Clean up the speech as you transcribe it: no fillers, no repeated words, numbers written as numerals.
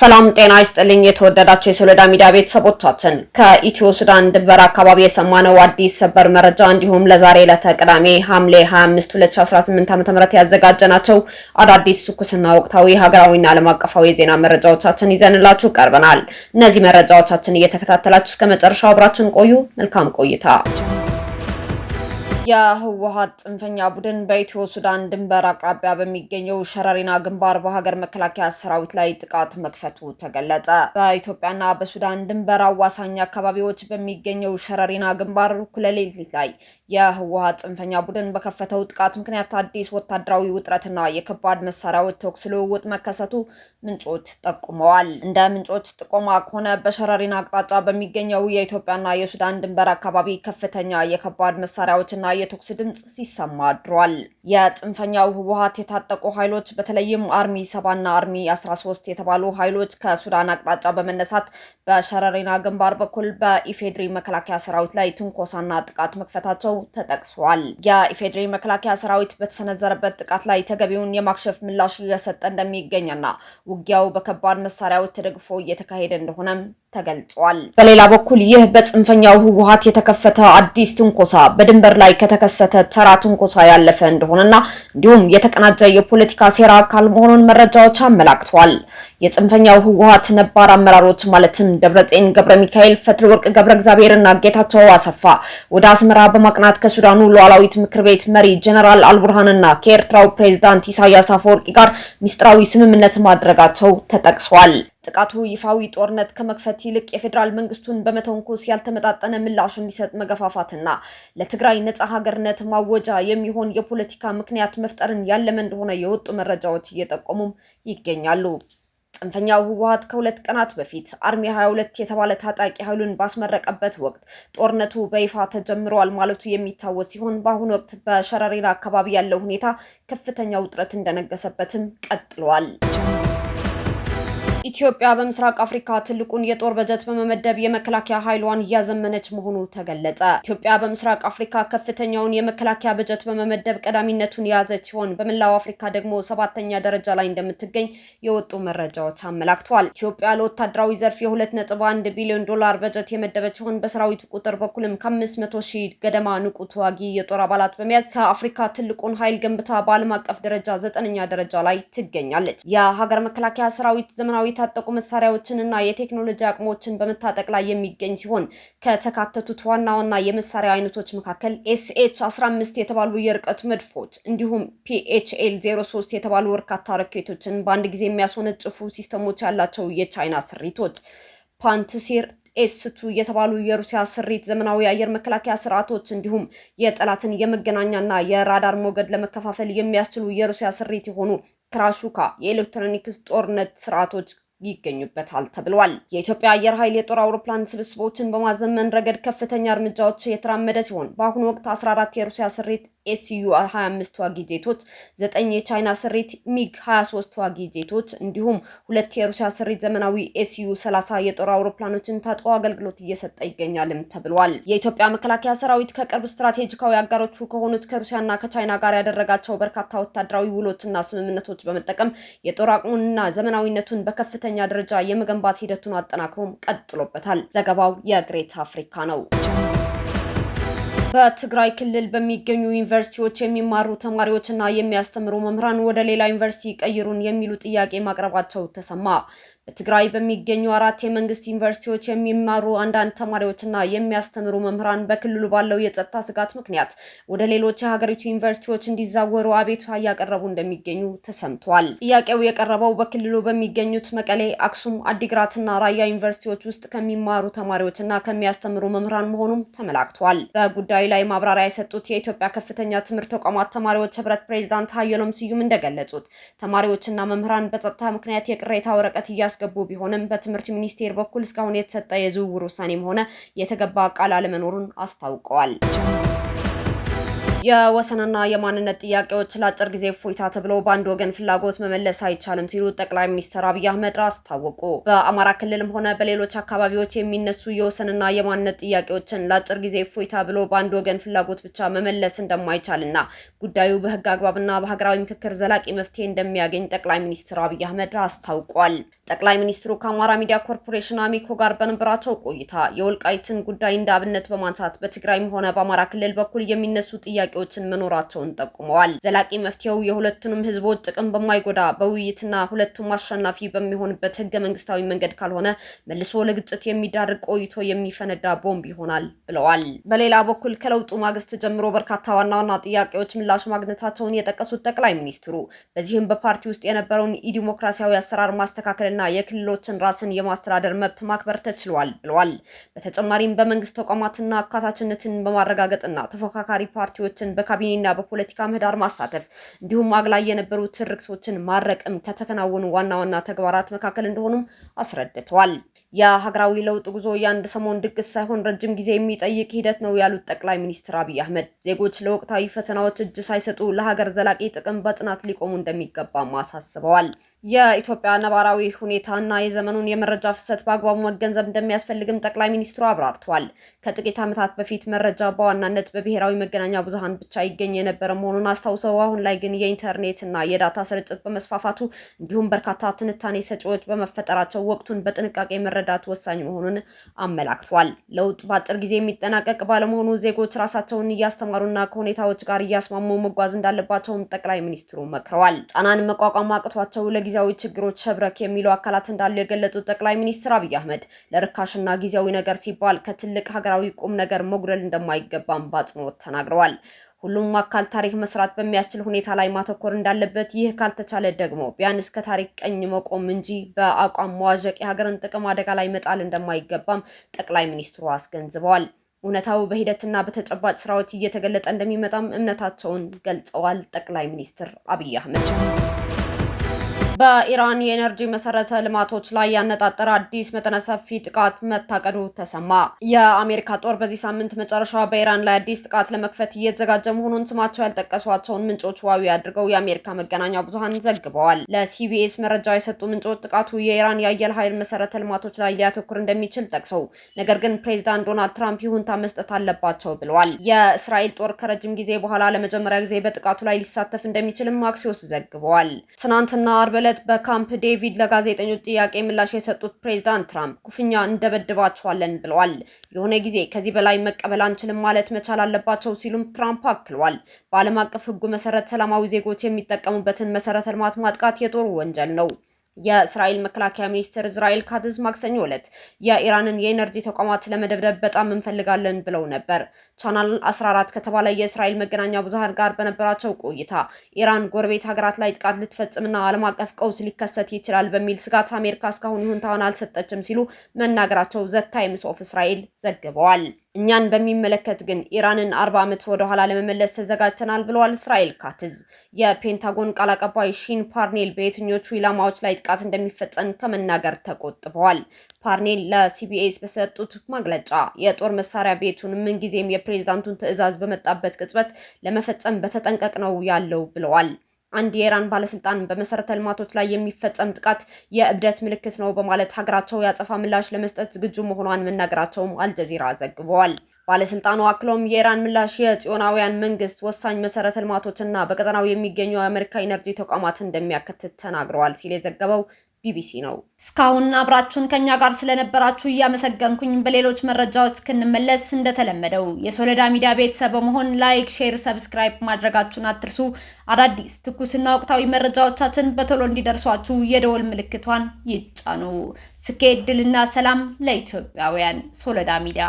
ሰላም ጤና ይስጥልኝ የተወደዳችሁ የሶሎዳ ሚዲያ ቤተሰቦቻችን ከኢትዮ ሱዳን ድንበር አካባቢ የሰማነው አዲስ ሰበር መረጃ እንዲሁም ለዛሬ ለተቀዳሜ ሐምሌ 25 2018 ዓ.ም ያዘጋጀናቸው አዳዲስ ትኩስና ወቅታዊ ሀገራዊና ዓለም አቀፋዊ የዜና መረጃዎቻችን ይዘንላችሁ ቀርበናል። እነዚህ መረጃዎቻችን እየተከታተላችሁ እስከ መጨረሻው አብራችሁን ቆዩ። መልካም ቆይታ። የህወሓት ጽንፈኛ ቡድን በኢትዮ ሱዳን ድንበር አቅራቢያ በሚገኘው ሸረሪና ግንባር በሀገር መከላከያ ሰራዊት ላይ ጥቃት መክፈቱ ተገለጸ። በኢትዮጵያና በሱዳን ድንበር አዋሳኝ አካባቢዎች በሚገኘው ሸረሪና ግንባር እኩለ ሌሊት ላይ የህወሓት ጽንፈኛ ቡድን በከፈተው ጥቃት ምክንያት አዲስ ወታደራዊ ውጥረትና የከባድ መሳሪያዎች ተኩስ ልውውጥ መከሰቱ ምንጮች ጠቁመዋል። እንደ ምንጮች ጥቆማ ከሆነ በሸረሪና አቅጣጫ በሚገኘው የኢትዮጵያና የሱዳን ድንበር አካባቢ ከፍተኛ የከባድ መሳሪያዎችና የተኩስ ድምጽ ሲሰማ አድሯል። የጽንፈኛው ህወሓት የታጠቁ ኃይሎች በተለይም አርሚ 7 እና አርሚ 13 የተባሉ ኃይሎች ከሱዳን አቅጣጫ በመነሳት በሸረሪና ግንባር በኩል በኢፌድሪ መከላከያ ሰራዊት ላይ ትንኮሳና ጥቃት መክፈታቸው ተጠቅሷል። የኢፌድሪ መከላከያ ሰራዊት በተሰነዘረበት ጥቃት ላይ ተገቢውን የማክሸፍ ምላሽ እየሰጠ እንደሚገኝና ውጊያው በከባድ መሳሪያዎች ተደግፎ እየተካሄደ እንደሆነም ተገልጿል። በሌላ በኩል ይህ በጽንፈኛው ህወሓት የተከፈተ አዲስ ትንኮሳ በድንበር ላይ ከተከሰተ ተራ ትንኮሳ ያለፈ እንደሆነና እንዲሁም የተቀናጀ የፖለቲካ ሴራ አካል መሆኑን መረጃዎች አመላክተዋል። የጽንፈኛው ህወሓት ነባር አመራሮች ማለትም ደብረጽዮን ገብረ ሚካኤል፣ ፈትለወርቅ ገብረ እግዚአብሔርና ጌታቸው አሰፋ ወደ አስመራ በማቅናት ከሱዳኑ ሉዓላዊት ምክር ቤት መሪ ጀነራል አልቡርሃንና ከኤርትራው ፕሬዝዳንት ኢሳያስ አፈወርቂ ጋር ሚስጥራዊ ስምምነት ማድረጋቸው ተጠቅሷል። ጥቃቱ ይፋዊ ጦርነት ከመክፈት ይልቅ የፌዴራል መንግስቱን በመተንኮስ ያልተመጣጠነ ምላሽ እንዲሰጥ መገፋፋትና ለትግራይ ነጻ ሀገርነት ማወጃ የሚሆን የፖለቲካ ምክንያት መፍጠርን ያለመ እንደሆነ የወጡ መረጃዎች እየጠቆሙም ይገኛሉ። ጽንፈኛው ህወሓት ከሁለት ቀናት በፊት አርሚ 22 የተባለ ታጣቂ ኃይሉን ባስመረቀበት ወቅት ጦርነቱ በይፋ ተጀምሯል ማለቱ የሚታወስ ሲሆን በአሁኑ ወቅት በሸረሪና አካባቢ ያለው ሁኔታ ከፍተኛ ውጥረት እንደነገሰበትም ቀጥሏል። ኢትዮጵያ በምስራቅ አፍሪካ ትልቁን የጦር በጀት በመመደብ የመከላከያ ኃይሏን እያዘመነች መሆኑ ተገለጸ። ኢትዮጵያ በምስራቅ አፍሪካ ከፍተኛውን የመከላከያ በጀት በመመደብ ቀዳሚነቱን የያዘች ሲሆን በመላው አፍሪካ ደግሞ 7ኛ ደረጃ ላይ እንደምትገኝ የወጡ መረጃዎች አመላክተዋል። ኢትዮጵያ ለወታደራዊ ዘርፍ የ2.1 ቢሊዮን ዶላር በጀት የመደበች ሲሆን በሰራዊቱ ቁጥር በኩልም ከ500 ሺህ ገደማ ንቁ ተዋጊ የጦር አባላት በመያዝ ከአፍሪካ ትልቁን ኃይል ገንብታ በዓለም አቀፍ ደረጃ 9ኛ ደረጃ ላይ ትገኛለች። የሀገር መከላከያ ሰራዊት ዘመናዊ የታጠቁ መሳሪያዎችንና የቴክኖሎጂ አቅሞችን በመታጠቅ ላይ የሚገኝ ሲሆን ከተካተቱት ዋና ዋና የመሳሪያ አይነቶች መካከል SH-15 የተባሉ የርቀት መድፎች እንዲሁም PHL-03 የተባሉ በርካታ ሮኬቶችን በአንድ ጊዜ የሚያስወነጭፉ ሲስተሞች ያላቸው የቻይና ስሪቶች፣ ፓንትሲር S2 የተባሉ የሩሲያ ስሪት ዘመናዊ አየር መከላከያ ስርዓቶች እንዲሁም የጠላትን የመገናኛና የራዳር ሞገድ ለመከፋፈል የሚያስችሉ የሩሲያ ስሪት የሆኑ ክራሹካ የኤሌክትሮኒክስ ጦርነት ስርዓቶች ይገኙበታል ተብሏል። የኢትዮጵያ አየር ኃይል የጦር አውሮፕላን ስብስቦችን በማዘመን ረገድ ከፍተኛ እርምጃዎች የተራመደ ሲሆን በአሁኑ ወቅት 14 የሩሲያ ስሪት SU-25 ተዋጊ ጄቶች፣ 9 የቻይና ስሪት MiG-23 ተዋጊ ጄቶች እንዲሁም 2 የሩሲያ ስሪት ዘመናዊ SU-30 የጦር አውሮፕላኖችን ታጥቆ አገልግሎት እየሰጠ ይገኛልም ተብሏል። የኢትዮጵያ መከላከያ ሰራዊት ከቅርብ ስትራቴጂካዊ አጋሮቹ ከሆኑት ከሩሲያና ከቻይና ጋር ያደረጋቸው በርካታ ወታደራዊ ውሎችና ስምምነቶች በመጠቀም የጦር አቅሙንና ዘመናዊነቱን በከፍተኛ ደረጃ የመገንባት ሂደቱን አጠናክሮም ቀጥሎበታል። ዘገባው የግሬት አፍሪካ ነው። በትግራይ ክልል በሚገኙ ዩኒቨርሲቲዎች የሚማሩ ተማሪዎችና የሚያስተምሩ መምህራን ወደ ሌላ ዩኒቨርሲቲ ቀይሩን የሚሉ ጥያቄ ማቅረባቸው ተሰማ። በትግራይ በሚገኙ 4 የመንግስት ዩኒቨርሲቲዎች የሚማሩ አንዳንድ ተማሪዎችና የሚያስተምሩ መምህራን በክልሉ ባለው የጸጥታ ስጋት ምክንያት ወደ ሌሎች የሀገሪቱ ዩኒቨርሲቲዎች እንዲዛወሩ አቤቱታ እያቀረቡ እንደሚገኙ ተሰምቷል። ጥያቄው የቀረበው በክልሉ በሚገኙት መቀሌ፣ አክሱም፣ አዲግራትና ራያ ዩኒቨርሲቲዎች ውስጥ ከሚማሩ ተማሪዎችና ከሚያስተምሩ መምህራን መሆኑም ተመላክቷል። በጉዳዩ ላይ ማብራሪያ የሰጡት የኢትዮጵያ ከፍተኛ ትምህርት ተቋማት ተማሪዎች ህብረት ፕሬዝዳንት ሀየሎም ስዩም እንደገለጹት ተማሪዎችና መምህራን በጸጥታ ምክንያት የቅሬታ ወረቀት እያስገቡ ቢሆንም በትምህርት ሚኒስቴር በኩል እስካሁን የተሰጠ የዝውውር ውሳኔም ሆነ የተገባ ቃል አለመኖሩን አስታውቀዋል። የወሰንና የማንነት ጥያቄዎች ለአጭር ጊዜ እፎይታ ተብሎ በአንድ ወገን ፍላጎት መመለስ አይቻልም ሲሉ ጠቅላይ ሚኒስትር አብይ አህመድ አስታወቁ። በአማራ ክልልም ሆነ በሌሎች አካባቢዎች የሚነሱ የወሰንና የማንነት ጥያቄዎችን ለአጭር ጊዜ እፎይታ ብሎ በአንድ ወገን ፍላጎት ብቻ መመለስ እንደማይቻልና ጉዳዩ በሕግ አግባብና በሀገራዊ ምክክር ዘላቂ መፍትሄ እንደሚያገኝ ጠቅላይ ሚኒስትር አብይ አህመድ አስታውቋል። ጠቅላይ ሚኒስትሩ ከአማራ ሚዲያ ኮርፖሬሽን አሚኮ ጋር በነበራቸው ቆይታ የወልቃይትን ጉዳይ እንደ አብነት በማንሳት በትግራይም ሆነ በአማራ ክልል በኩል የሚነሱ ጥያቄዎችን መኖራቸውን ጠቁመዋል። ዘላቂ መፍትሄው የሁለቱንም ህዝቦች ጥቅም በማይጎዳ በውይይትና ሁለቱም አሸናፊ በሚሆንበት ህገ መንግስታዊ መንገድ ካልሆነ መልሶ ለግጭት የሚዳርግ ቆይቶ የሚፈነዳ ቦምብ ይሆናል ብለዋል። በሌላ በኩል ከለውጡ ማግስት ጀምሮ በርካታ ዋና ዋና ጥያቄዎች ምላሽ ማግኘታቸውን የጠቀሱት ጠቅላይ ሚኒስትሩ በዚህም በፓርቲ ውስጥ የነበረውን ኢዲሞክራሲያዊ አሰራር ማስተካከልና የክልሎችን ራስን የማስተዳደር መብት ማክበር ተችሏል ብለዋል። በተጨማሪም በመንግስት ተቋማትና አካታችነትን በማረጋገጥና ተፎካካሪ ፓርቲዎችን በካቢኔና በፖለቲካ ምህዳር ማሳተፍ እንዲሁም አግላይ የነበሩ ትርክቶችን ማረቅም ከተከናወኑ ዋና ዋና ተግባራት መካከል እንደሆኑም አስረድተዋል። የሀገራዊ ለውጥ ጉዞ የአንድ ሰሞን ድግስ ሳይሆን ረጅም ጊዜ የሚጠይቅ ሂደት ነው ያሉት ጠቅላይ ሚኒስትር አብይ አህመድ ዜጎች ለወቅታዊ ፈተናዎች እጅ ሳይሰጡ ለሀገር ዘላቂ ጥቅም በጽናት ሊቆሙ እንደሚገባም አሳስበዋል። የኢትዮጵያ ነባራዊ ሁኔታና የዘመኑን የመረጃ ፍሰት በአግባቡ መገንዘብ እንደሚያስፈልግም ጠቅላይ ሚኒስትሩ አብራርተዋል። ከጥቂት ዓመታት በፊት መረጃ በዋናነት በብሔራዊ መገናኛ ብዙሃን ብቻ ይገኝ የነበረ መሆኑን አስታውሰው አሁን ላይ ግን የኢንተርኔትና የዳታ ስርጭት በመስፋፋቱ እንዲሁም በርካታ ትንታኔ ሰጪዎች በመፈጠራቸው ወቅቱን በጥንቃቄ መረዳት ወሳኝ መሆኑን አመላክተዋል። ለውጥ በአጭር ጊዜ የሚጠናቀቅ ባለመሆኑ ዜጎች ራሳቸውን እያስተማሩና ከሁኔታዎች ጋር እያስማሙ መጓዝ እንዳለባቸውም ጠቅላይ ሚኒስትሩ መክረዋል። ጫናን መቋቋም አቅቷቸው ጊዜያዊ ችግሮች ሸብረክ የሚሉ አካላት እንዳሉ የገለጹት ጠቅላይ ሚኒስትር አብይ አህመድ ለርካሽና ጊዜያዊ ነገር ሲባል ከትልቅ ሀገራዊ ቁም ነገር መጉደል እንደማይገባም በአጽንኦት ተናግረዋል። ሁሉም አካል ታሪክ መስራት በሚያስችል ሁኔታ ላይ ማተኮር እንዳለበት፣ ይህ ካልተቻለ ደግሞ ቢያንስ ከታሪክ ቀኝ መቆም እንጂ በአቋም መዋዠቅ የሀገርን ጥቅም አደጋ ላይ መጣል እንደማይገባም ጠቅላይ ሚኒስትሩ አስገንዝበዋል። እውነታው በሂደትና በተጨባጭ ስራዎች እየተገለጠ እንደሚመጣም እምነታቸውን ገልጸዋል። ጠቅላይ ሚኒስትር አብይ አህመድ በኢራን የኤነርጂ መሰረተ ልማቶች ላይ ያነጣጠረ አዲስ መጠነ ሰፊ ጥቃት መታቀዱ ተሰማ። የአሜሪካ ጦር በዚህ ሳምንት መጨረሻ በኢራን ላይ አዲስ ጥቃት ለመክፈት እየተዘጋጀ መሆኑን ስማቸው ያልጠቀሷቸውን ምንጮች ዋቢ አድርገው የአሜሪካ መገናኛ ብዙሃን ዘግበዋል። ለሲቢኤስ መረጃ የሰጡ ምንጮች ጥቃቱ የኢራን የአየር ኃይል መሰረተ ልማቶች ላይ ሊያተኩር እንደሚችል ጠቅሰው ነገር ግን ፕሬዚዳንት ዶናልድ ትራምፕ ይሁንታ መስጠት አለባቸው ብለዋል። የእስራኤል ጦር ከረጅም ጊዜ በኋላ ለመጀመሪያ ጊዜ በጥቃቱ ላይ ሊሳተፍ እንደሚችልም አክሲዮስ ዘግበዋል። ትናንትና አርብ በካምፕ ዴቪድ ለጋዜጠኞች ጥያቄ ምላሽ የሰጡት ፕሬዚዳንት ትራምፕ ኩፍኛ እንደበድባቸዋለን ብለዋል። የሆነ ጊዜ ከዚህ በላይ መቀበል አንችልም ማለት መቻል አለባቸው ሲሉም ትራምፕ አክለዋል። በዓለም አቀፍ ሕጉ መሰረት ሰላማዊ ዜጎች የሚጠቀሙበትን መሰረተ ልማት ማጥቃት የጦር ወንጀል ነው። የእስራኤል መከላከያ ሚኒስትር እስራኤል ካትዝ ማክሰኞ ዕለት የኢራንን የኤነርጂ ተቋማት ለመደብደብ በጣም እንፈልጋለን ብለው ነበር። ቻናል 14 ከተባለ የእስራኤል መገናኛ ብዙሃን ጋር በነበራቸው ቆይታ ኢራን ጎረቤት ሀገራት ላይ ጥቃት ልትፈጽምና ዓለም አቀፍ ቀውስ ሊከሰት ይችላል በሚል ስጋት አሜሪካ እስካሁን ይሁንታዋን አልሰጠችም ሲሉ መናገራቸው ዘ ታይምስ ኦፍ እስራኤል ዘግበዋል። እኛን በሚመለከት ግን ኢራንን 40 ዓመት ወደ ኋላ ለመመለስ ተዘጋጅተናል ብለዋል እስራኤል ካትዝ። የፔንታጎን ቃል አቀባይ ሺን ፓርኔል በየትኞቹ ኢላማዎች ላይ ጥቃት እንደሚፈጸም ከመናገር ተቆጥበዋል። ፓርኔል ለሲቢኤስ በሰጡት መግለጫ የጦር መሳሪያ ቤቱን ምንጊዜም የፕሬዝዳንቱን ትዕዛዝ በመጣበት ቅጽበት ለመፈጸም በተጠንቀቅ ነው ያለው ብለዋል። አንድ የኢራን ባለስልጣን በመሰረተ ልማቶች ላይ የሚፈጸም ጥቃት የእብደት ምልክት ነው በማለት ሀገራቸው ያጸፋ ምላሽ ለመስጠት ዝግጁ መሆኗን መናገራቸውም አልጀዚራ ዘግበዋል። ባለስልጣኑ አክሎም የኢራን ምላሽ የጽዮናውያን መንግስት ወሳኝ መሰረተ ልማቶችና በቀጠናው የሚገኙ የአሜሪካ ኢነርጂ ተቋማት እንደሚያካትት ተናግረዋል ሲል የዘገበው ቢቢሲ ነው። እስካሁን አብራችሁን ከኛ ጋር ስለነበራችሁ እያመሰገንኩኝ በሌሎች መረጃዎች እስክንመለስ እንደተለመደው የሶለዳ ሚዲያ ቤተሰብ በመሆን ላይክ፣ ሼር፣ ሰብስክራይብ ማድረጋችሁን አትርሱ። አዳዲስ ትኩስና ወቅታዊ መረጃዎቻችን በቶሎ እንዲደርሷችሁ የደወል ምልክቷን ይጫኑ። ስኬት፣ ድልና ሰላም ለኢትዮጵያውያን። ሶለዳ ሚዲያ